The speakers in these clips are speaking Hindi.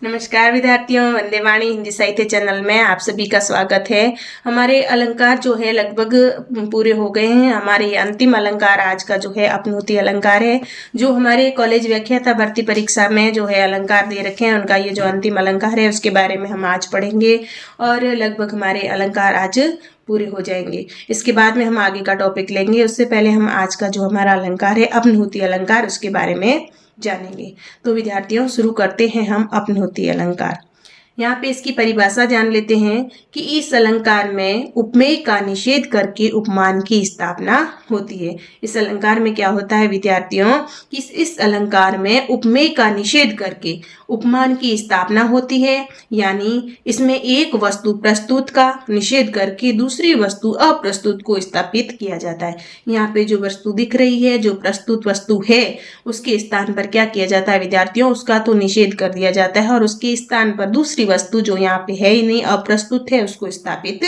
नमस्कार विद्यार्थियों, वंदे वाणी हिंदी साहित्य चैनल में आप सभी का स्वागत है। हमारे अलंकार जो है लगभग पूरे हो गए हैं। हमारे ये अंतिम अलंकार आज का जो है अपनौती अलंकार है। जो हमारे कॉलेज व्याख्याता भर्ती परीक्षा में जो है अलंकार दे रखे हैं, उनका ये जो अंतिम अलंकार है उसके बारे में हम आज पढ़ेंगे और लगभग हमारे अलंकार आज पूरे हो जाएंगे। इसके बाद में हम आगे का टॉपिक लेंगे। उससे पहले हम आज का जो हमारा अलंकार है अपनौती अलंकार, उसके बारे में जानेंगे। तो विद्यार्थियों, शुरू करते हैं हम अपनौती अलंकार। यहाँ पे इसकी परिभाषा जान लेते हैं कि इस अलंकार में उपमेय का निषेध करके उपमान की स्थापना होती है। इस अलंकार में क्या होता है विद्यार्थियों कि इस अलंकार में उपमेय का निषेध करके उपमान की स्थापना होती है, यानी इसमें एक वस्तु प्रस्तुत का निषेध करके दूसरी वस्तु अप्रस्तुत को स्थापित किया जाता है। यहाँ पे जो वस्तु दिख रही है, जो प्रस्तुत वस्तु है, उसके स्थान पर क्या किया जाता है विद्यार्थियों, उसका तो निषेध कर दिया जाता है और उसके स्थान पर दूसरी वस्तु जो यहाँ पे है ही नहीं, अप्रस्तुत है, उसको स्थापित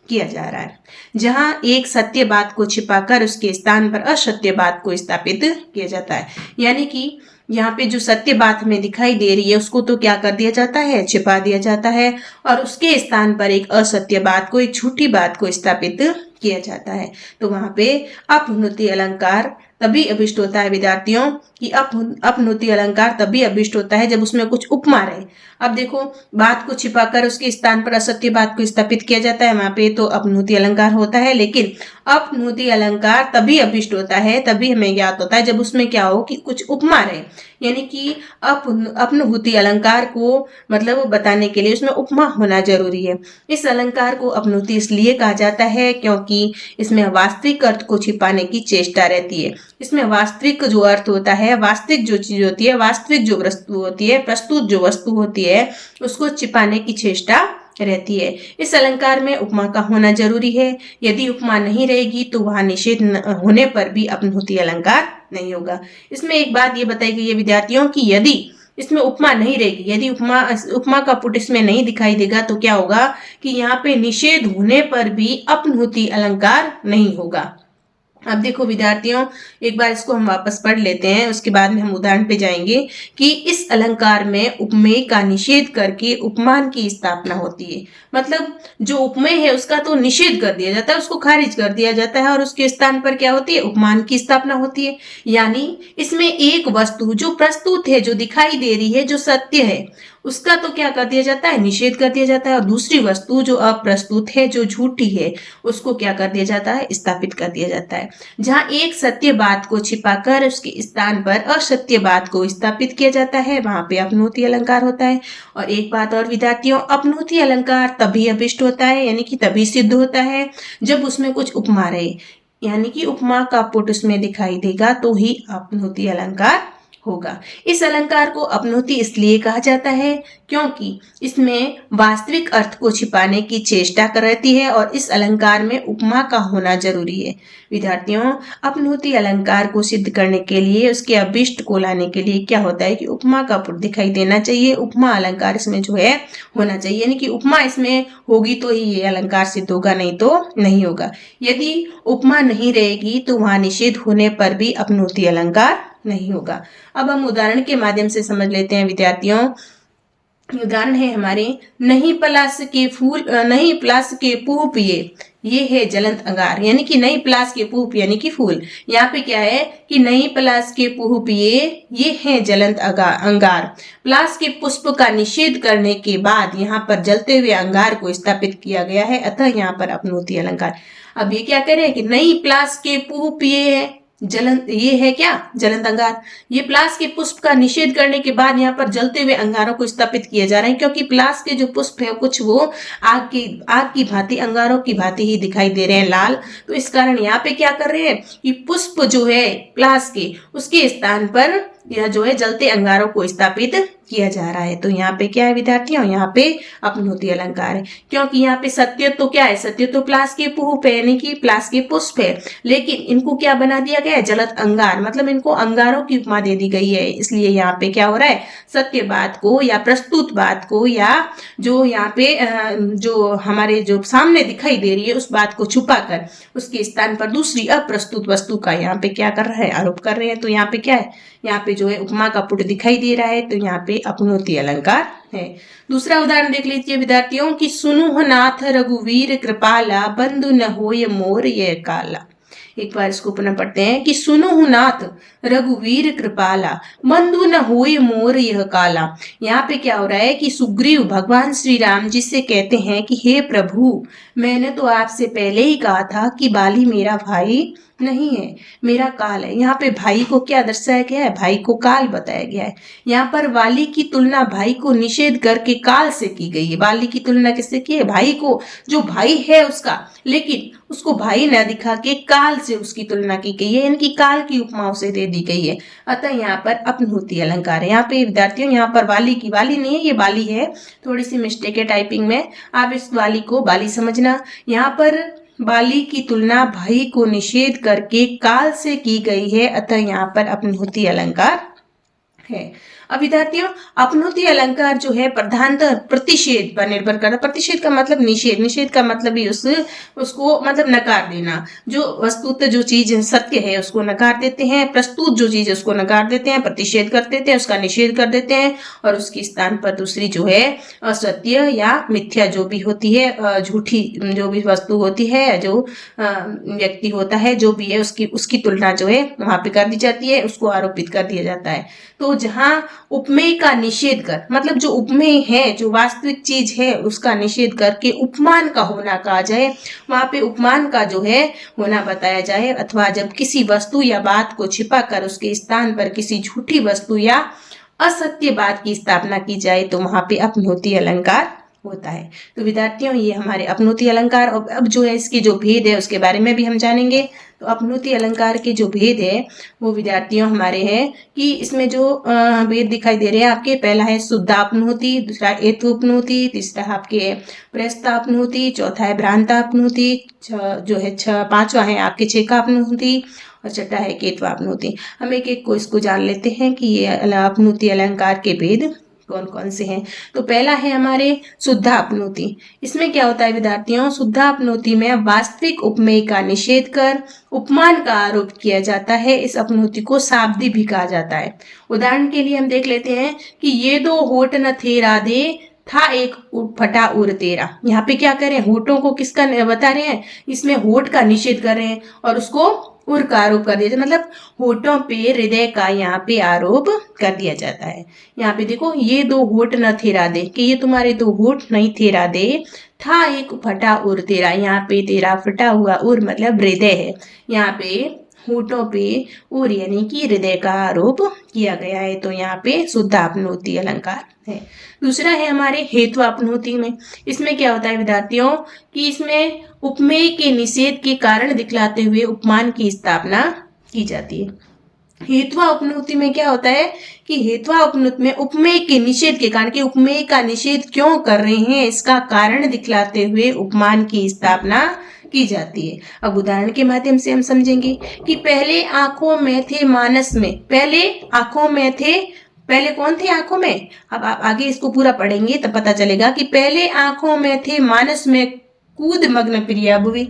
किया जा रहा है। जहां एक सत्य बात को छिपाकर उसके स्थान पर असत्य बात को स्थापित किया जाता है, यानी कि यहाँ पे जो सत्य बात हमें दिखाई दे रही है उसको तो क्या कर दिया जाता है, छिपा दिया जाता है और उसके स्थान पर एक असत्य बात को, एक झूठी बात को स्थापित किया जाता है। तो वहां पे अपनौती अलंकार तभी अभिष्ट होता है विद्यार्थियों कि अपनौती अलंकार तभी अभिष्ट होता है जब उसमें कुछ उपमा रहे। अब देखो, बात को छिपाकर उसके स्थान पर असत्य बात को स्थापित किया जाता है, वहां पे तो अपनौती अलंकार होता है। लेकिन अपनौती अलंकार तभी अभिष्ट होता है, तभी हमें ज्ञात होता है जब उसमें क्या हो कि कुछ उपमा रहे, यानी कि अपनौती अलंकार को मतलब बताने के लिए उसमें उपमा होना जरूरी है। इस अलंकार को अपनौती इसलिए कहा जाता है क्योंकि इसमें वास्तविक अर्थ को छिपाने की चेष्टा रहती है। इसमें वास्तविक जो अर्थ होता है, वास्तविक जो चीज होती है, वास्तविक जो वस्तु होती है, प्रस्तुत जो वस्तु होती है, उसको छिपाने की चेष्टा रहती है। इस अलंकार में उपमा का होना जरूरी है। यदि उपमा नहीं रहेगी तो वहां निषेध होने पर भी अपनौती अलंकार नहीं होगा। इसमें एक बात ये बताई गई है विद्यार्थियों कि यदि इसमें उपमा नहीं रहेगी, यदि उपमा का पुट इसमें नहीं दिखाई देगा तो क्या होगा कि यहाँ पे निषेध होने पर भी अपनौती अलंकार नहीं होगा। अब देखो विद्यार्थियों, एक बार इसको हम वापस पढ़ लेते हैं, उसके बाद में हम उदाहरण पे जाएंगे कि इस अलंकार में उपमेय का निषेध करके उपमान की स्थापना होती है। मतलब जो उपमेय है उसका तो निषेध कर दिया जाता है, उसको खारिज कर दिया जाता है और उसके स्थान पर क्या होती है, उपमान की स्थापना होती है। यानी इसमें एक वस्तु जो प्रस्तुत है, जो दिखाई दे रही है, जो सत्य है, उसका तो क्या कर दिया जाता है, निषेध कर दिया जाता है और दूसरी वस्तु जो अप्रस्तुत है, जो झूठी है, उसको क्या कर दिया जाता है, स्थापित कर दिया जाता है। जहां एक सत्य बात को छिपाकर उसके स्थान पर असत्य बात को स्थापित किया जाता है, वहां पे अपनौती अलंकार होता है। और एक बात और विद्यार्थियों, अपनौती अलंकार तभी अभिष्ट होता है, यानी कि तभी सिद्ध होता है जब उसमें कुछ उपमा रहे, यानी कि उपमा का पुट उसमें दिखाई देगा तो ही अपनौती अलंकार होगा। इस अलंकार को अपनौती इसलिए कहा जाता है क्योंकि इसमें वास्तविक अर्थ को छिपाने की चेष्टा रहती है और इस अलंकार में उपमा का होना जरूरी है। विद्यार्थियों, अपनौती अलंकार को सिद्ध करने के लिए, उसके अभिष्ट को लाने के लिए क्या होता है कि उपमा का पुट दिखाई देना चाहिए, उपमा अलंकार इसमें जो है होना चाहिए, यानी कि उपमा इसमें होगी तो ही ये अलंकार सिद्ध होगा, नहीं तो नहीं होगा। यदि उपमा नहीं रहेगी तो वहां निषेध होने पर भी अपनौती अलंकार नहीं होगा। अब हम उदाहरण के माध्यम से समझ लेते हैं विद्यार्थियों। उदाहरण है हमारे, नहीं पलास के फूल, नहीं पलास के पूह पिए, ये है जलंत अंगार, यानी कि नहीं पलास के पूह यानी कि फूल। यहाँ पे क्या है कि नहीं पलास के पूह पिए, ये है जलंत अंगार। पलास के पुष्प का निषेध करने के बाद यहाँ पर जलते हुए अंगार को स्थापित किया गया है, अतः यहाँ पर अपनौती अलंकार। अब ये क्या कह रहे हैं कि नहीं पलास के पूह पिए है, जलंत, ये है क्या, जलंत अंगार। ये प्लास के पुष्प का निषेध करने के बाद यहाँ पर जलते हुए अंगारों को स्थापित किए जा रहे हैं, क्योंकि प्लास के जो पुष्प है कुछ वो आग की भांति, अंगारों की भांति ही दिखाई दे रहे हैं, लाल। तो इस कारण यहाँ पे क्या कर रहे हैं कि पुष्प जो है प्लास के, उसके स्थान पर यह जो है जलते अंगारों को स्थापित किया जा रहा है। तो यहाँ पे क्या है विद्यार्थियों, यहाँ पे अपनौती अलंकार है, क्योंकि यहाँ पे सत्य तो क्या है, सत्य तो प्लास के पुष्प है, यानी कि प्लास के पुष्प है, लेकिन इनको क्या बना दिया गया है, जलत अंगार, मतलब इनको अंगारों की उपमा दे दी गई है। इसलिए यहाँ पे क्या हो रहा है, सत्य बात को या प्रस्तुत बात को या जो यहाँ पे जो हमारे जो सामने दिखाई दे रही है उस बात को छुपा कर उसके स्थान पर दूसरी अप्रस्तुत वस्तु का यहाँ पे क्या कर रहा है, आरोप कर रहे हैं। तो यहाँ पे क्या है, यहाँ पे पे जो है उपमा का पुट दिखाई दे रहा है, तो यहाँ पे अपनोती अलंकार है। दूसरा उदाहरण देख लीजिए विद्यार्थियों कि सुनुह नाथ रघुवीर कृपाला, बंधु न होय मोर ये काला। एक बार इसको पुनः पढ़ते हैं कि सुनुह नाथ रघुवीर कृपाला, बंधु न होय मोर यह काला। यहाँ पे क्या हो रहा है कि सुग्रीव भगवान श्री राम जी से कहते हैं कि हे प्रभु, मैंने तो आपसे पहले ही कहा था कि बाली मेरा भाई नहीं है, मेरा काल है। यहाँ पे भाई को क्या दर्शाया गया है? भाई को काल बताया गया है। यहाँ पर वाली की तुलना भाई को निषेध करके काल से की गई है। वाली की तुलना किससे की है? भाई को, जो भाई है उसका, लेकिन उसको भाई न दिखा के काल से उसकी तुलना की गई है, इनकी काल की उपमा उसे दे दी गई है। अतः यहाँ पर अपनोती अलंकार है। यहाँ पे विद्यार्थियों, यहाँ पर वाली की, वाली नहीं है, ये बाली है, थोड़ी सी मिस्टेक है टाइपिंग में, आप इस वाली को बाली समझना। यहाँ पर बाली की तुलना भाई को निषेध करके काल से की गई है, अतः यहाँ पर अपनोती अलंकार है। अब विद्यार्थियों, अपनोती अलंकार जो है प्रधानतः प्रतिषेध पर निर्भर करता है। प्रतिषेध का मतलब निषेध, निषेध का मतलब ही उसको मतलब नकार देना। जो वस्तुतः जो चीज सत्य है उसको नकार देते हैं, प्रस्तुत जो चीज है उसको नकार देते हैं, प्रतिषेध कर देते हैं, उसका निषेध कर देते हैं, और उसके स्थान पर दूसरी जो है असत्य या मिथ्या जो भी होती है, झूठी जो भी वस्तु होती है, जो व्यक्ति होता है, जो भी है, उसकी तुलना जो है वहां पे कर दी जाती है, उसको आरोपित कर दिया जाता है। तो जहां उपमेय का निषेध कर, मतलब जो उपमेय है, जो वास्तविक चीज है, उसका निषेध करके उपमान का होना कहा जाए, वहां पे उपमान का जो है होना बताया जाए, अथवा जब किसी वस्तु या बात को छिपा कर उसके स्थान पर किसी झूठी वस्तु या असत्य बात की स्थापना की जाए, तो वहां पे अपनोती अलंकार होता है। तो विद्यार्थियों, ये हमारे अपनोती अलंकार, और अब जो है इसके जो भेद है उसके बारे में भी हम जानेंगे। तो अपनोती अलंकार के जो भेद है वो विद्यार्थियों हमारे हैं कि इसमें जो भेद दिखाई दे रहे हैं आपके, पहला है शुद्धापनोती, दूसरा हेतुपनोती, तीसरा आपके प्रस्तापनोती, चौथा है भ्रांतापनोती, जो है पांचवा है आपके छेकापनोती, और छठा है केत्वापनोती। हम एक एक को इसको जान लेते हैं कि ये अपनोती अलंकार के भेद कौन कौन से हैं। तो पहला है हमारे शुद्धापनोती। इसमें क्या होता है विद्यार्थियों? शुद्धापनोती में वास्तविक उपमेय का निषेध कर उपमान का आरोप किया जाता है। इस अपनोती को शाब्दी भी कहा जाता है। उदाहरण के लिए हम देख लेते हैं कि ये दो होठ न थे राधे, था एक फटा उर तेरा। यहाँ पे क्या करें? होठों को किसका बता रहे हैं? इसमें होठ का निषेध कर रहे हैं और उसको उर का आरोप कर दिया जाता है, मतलब होठों पे हृदय का यहाँ पे आरोप कर दिया जाता है। यहाँ पे देखो, ये दो होठ न थे राधे, कि ये तुम्हारे दो होठ नहीं थे राधे, था एक फटा उर तेरा। यहाँ पे तेरा फटा हुआ उर मतलब हृदय है, यहाँ पे होठों पे उर यानी कि हृदय का आरोप किया गया है। तो यहाँ पे शुद्धापनोती अलंकार है। दूसरा है हमारे हेत्वापनोती में। इसमें क्या होता है विद्यार्थियों कि इसमें उपमेय के निषेध के कारण दिखलाते हुए उपमान की स्थापना की जाती है। हेत्वा उपनोति में क्या होता है कि हेत्वा उपनोति में उपमेय के निषेध के कारण, कि उपमेय का निषेध क्यों कर रहे हैं इसका कारण दिखलाते हुए उपमान की स्थापना की जाती है। अब उदाहरण के माध्यम से हम समझेंगे कि पहले आंखों में थे मानस में, पहले आंखों में थे, पहले कौन थे आंखों में? अब आप आगे इसको पूरा पढ़ेंगे तब पता चलेगा कि पहले आंखों में थे मानस में कूद मग्न प्रिया भुवि।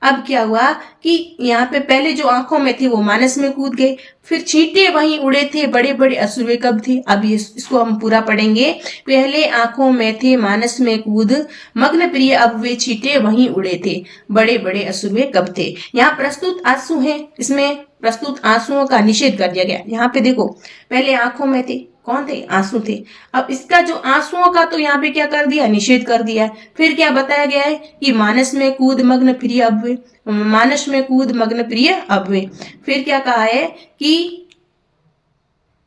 अब क्या हुआ कि यहाँ पे पहले जो आंखों में थे वो मानस में कूद गए, फिर छींटे वहीं उड़े थे बड़े बड़े असुर कब थे। अब इसको हम पूरा पढ़ेंगे। पहले आंखों में थे मानस में कूद मग्न प्रिय, अब वे छींटे वहीं उड़े थे बड़े बड़े असुर कब थे। यहाँ प्रस्तुत आंसू हैं, इसमें प्रस्तुत आंसुओं का निषेध कर दिया गया। यहाँ पे देखो, पहले आंखों में थे, कौन थे? आंसू थे। अब इसका जो आंसुओं का तो यहाँ पे क्या कर दिया? निषेध कर दिया। फिर क्या बताया गया है कि मानस में कूद मग्न प्रिय अब वे, मानस में कूद मग्न प्रिय अब वे। फिर क्या कहा है कि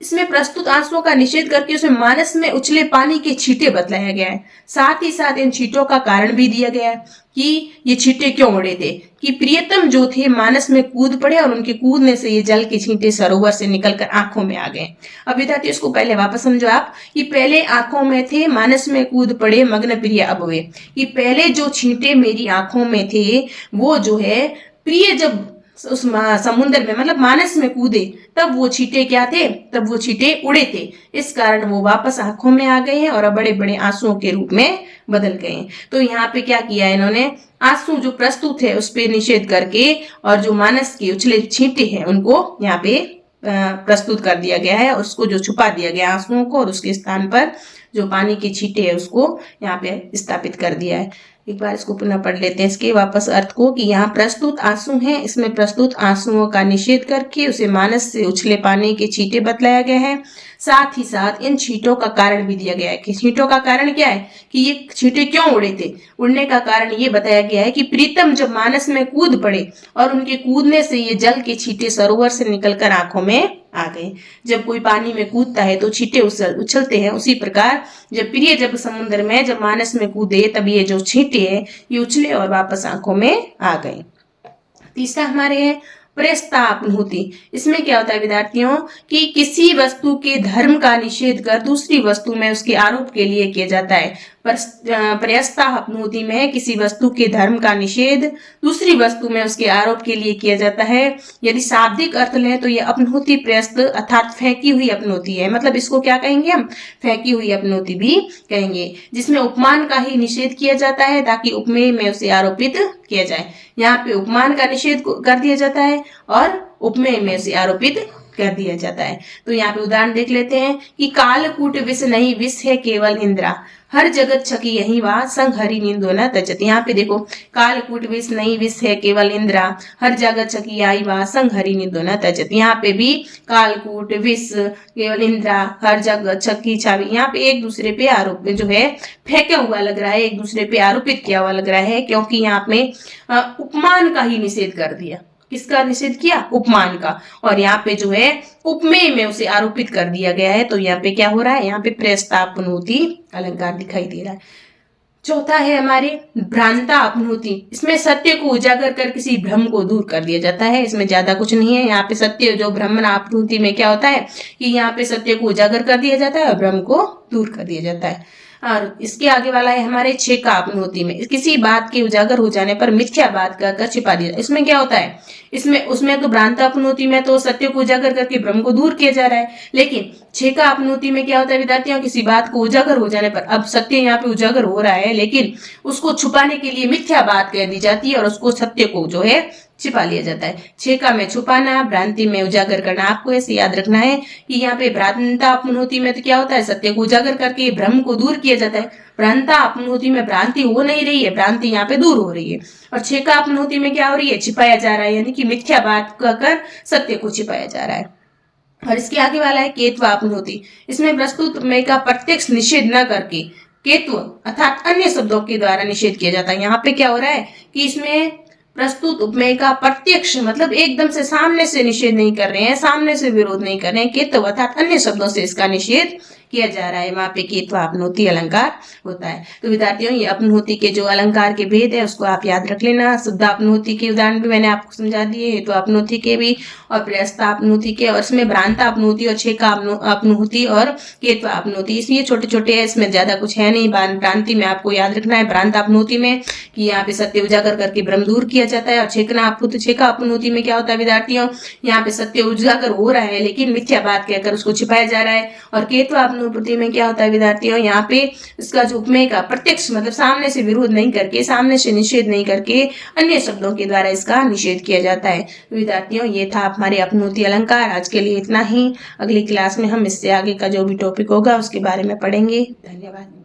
इसमें प्रस्तुत आंसुओं का निषेध करके उसमें मानस में उछले पानी के छींटे बतलाया गया है। साथ ही साथ इन छींटों का कारण भी दिया गया है कि ये छींटे क्यों उड़े थे, कि प्रियतम जो थे मानस में कूद पड़े और उनके कूदने से ये जल के छींटे सरोवर से निकलकर आंखों में आ गए। अब विद्यार्थी इसको पहले वापस समझो आप, कि पहले आंखों में थे मानस में कूद पड़े मग्न प्रिय अब वे, कि पहले जो छींटे मेरी आंखों में थे वो जो है प्रिय जब उस समुद्र में मतलब मानस में कूदे तब वो छींटे क्या थे? तब वो छींटे उड़े थे। इस कारण वो वापस आंखों में आ गए हैं और बड़े बड़े आंसुओं के रूप में बदल गए हैं। तो यहाँ पे क्या किया है इन्होंने? आंसू जो प्रस्तुत है उस पे निषेध करके और जो मानस के उछले छींटे हैं उनको यहाँ पे प्रस्तुत कर दिया गया है, उसको जो छुपा दिया गया आंसुओं को, और उसके स्थान पर जो पानी की छींटे है उसको यहाँ पे स्थापित कर दिया है। एक बार इसको पुनः पढ़ लेते हैं इसके वापस अर्थ को, कि यहाँ प्रस्तुत आंसू है, इसमें प्रस्तुत आंसुओं का निषेध करके उसे मानस से उछले पानी के छींटे बतलाया गया है। साथ ही साथ इन छींटों का कारण भी दिया गया है कि छींटों का कारण क्या है, कि ये छींटे क्यों उड़े थे। उड़ने का कारण ये बताया गया है कि प्रीतम जब मानस में कूद पड़े और उनके कूदने से ये जल के छींटे सरोवर से निकलकर आंखों में आ गए। जब कोई पानी में कूदता है तो छींटे उछलते हैं, उसी प्रकार जब प्रिय जब समुद्र में जब मानस में कूदे तब ये जो छींटे है ये उछले और वापस आंखों में आ गए। तीसरा हमारे है प्रस्तापनुति। इसमें क्या होता है विद्यार्थियों, कि किसी वस्तु के धर्म का निषेध कर दूसरी वस्तु में उसके आरोप के लिए किया जाता है। प्रस्तापनुति में किसी वस्तु के धर्म का निषेध दूसरी वस्तु में उसके आरोप के लिए किया जाता है। यदि शाब्दिक अर्थ लें तो यह अपनुति प्रस्त अर्थात फेंकी हुई अपनुति है। मतलब इसको क्या कहेंगे हम, फेंकी हुई अपनुति भी कहेंगे, जिसमें उपमान का ही निषेध किया जाता है ताकि उपमेय में उसे आरोपित किया जाए। यहाँ पे उपमान का निषेध कर दिया जाता है और उपमेय में उसे आरोपित कर दिया जाता है। तो यहाँ पे उदाहरण देख लेते हैं कि कालकूट विष नहीं, विष है केवल इंद्रा, हर जगत छकी यही वा संग हरि निंदो न तजत। यहाँ पे देखो, कालकूट विष नहीं, विष है केवल इंद्रा, हर जगत छकी आई वा संग हरि निंदो न तजत। यहाँ पे भी कालकूट विष केवल इंद्रा, हर जगत छकी छावी, यहाँ पे एक दूसरे पे आरोप जो है फेंका हुआ लग रहा है, एक दूसरे पे आरोपित किया हुआ लग रहा है, क्योंकि यहाँ पे उपमान का ही निषेध कर दिया। किसका निषेध किया, उपमान का, और यहाँ पे जो है उपमेय में उसे आरोपित कर दिया गया है। तो यहाँ पे क्या हो रहा है, यहाँ पे प्रस्तापनुति अलंकार दिखाई दे रहा है। चौथा है हमारे भ्रांता अपनुति। इसमें सत्य को उजागर कर किसी भ्रम को दूर कर दिया जाता है। इसमें ज्यादा कुछ नहीं है। यहाँ पे सत्य जो भ्रमण अपनुति में क्या होता है कि यहाँ पे सत्य को उजागर कर दिया जाता है और भ्रम को दूर कर दिया जाता है। और इसके आगे वाला है हमारे छेका अपनुति में, किसी बात के उजागर हो जाने पर मिथ्या बात कहकर छिपा दिया। इसमें क्या होता है, उसमें तो भ्रांत अपनुति में तो सत्य को उजागर करके भ्रम को दूर किया जा रहा है, लेकिन छेका अपनुति में क्या होता है विद्यार्थियों, किसी बात को उजागर हो जाने पर, अब सत्य यहाँ पे उजागर हो रहा है लेकिन उसको छुपाने के लिए मिथ्या बात कह दी जाती है और उसको सत्य को जो है छिपा लिया जाता है। छेका में छुपाना, भ्रांति में उजागर करना। आपको ऐसे याद रखना है कि यहाँ पे भ्रांता अपनुति में तो क्या होता है, सत्य को उजागर करके भ्रम को दूर किया जाता है। भ्रांता अपनुति में भ्रांति हो नहीं रही है, भ्रांति यहाँ पे दूर हो रही है। और छेका अपनुति में क्या हो रही है, छिपाया जा रहा है, यानी कि मिथ्या बात कहकर सत्य को छिपाया जा रहा है। और इसके आगे वाला है केत्वा अपनुति। इसमें प्रस्तुत उपमेय का प्रत्यक्ष निषेध न करके केत्व अर्थात अन्य शब्दों के द्वारा निषेध किया जाता है। यहाँ पे क्या हो रहा है कि इसमें प्रस्तुत उपमेय का प्रत्यक्ष मतलब एकदम से सामने से निषेध नहीं कर रहे हैं, सामने से विरोध नहीं कर रहे हैं, केत्व अर्थात अन्य शब्दों से इसका निषेध किया जा रहा है। वहां पे केत्वा अपनुति अलंकार होता है। तो विद्यार्थियों, ये अपनुति के जो अलंकार के भेद है उसको आप याद रख लेना। शुद्ध अपनुति के उदाहरण भी मैंने आपको समझा दिए, हेतु अपनुति के भी और प्रस्ता अपनुति के, और इसमें भ्रांता अपनुति और छेका अपनुति और केत्वा अपनुति, इसलिए छोटे छोटे है, इसमें ज्यादा कुछ है नहीं। भ्रांति में आपको याद रखना है भ्रांता अपनुति में कि यहाँ पे सत्य उजागर करके भ्रम दूर किया जाता है, और छेका अपनुति में क्या होता है विद्यार्थियों, यहाँ पे सत्य उजागर हो रहा है लेकिन मिथ्या बात कहकर उसको छिपाया जा रहा है। और केत्वा अपनुति में क्या होता है विद्यार्थियों, यहाँ पे इसका जो उपमेय का प्रत्यक्ष मतलब सामने से विरोध नहीं करके, सामने से निषेध नहीं करके अन्य शब्दों के द्वारा इसका निषेध किया जाता है। विद्यार्थियों, ये था हमारे अपनुति अलंकार। आज के लिए इतना ही। अगली क्लास में हम इससे आगे का जो भी टॉपिक होगा उसके बारे में पढ़ेंगे। धन्यवाद।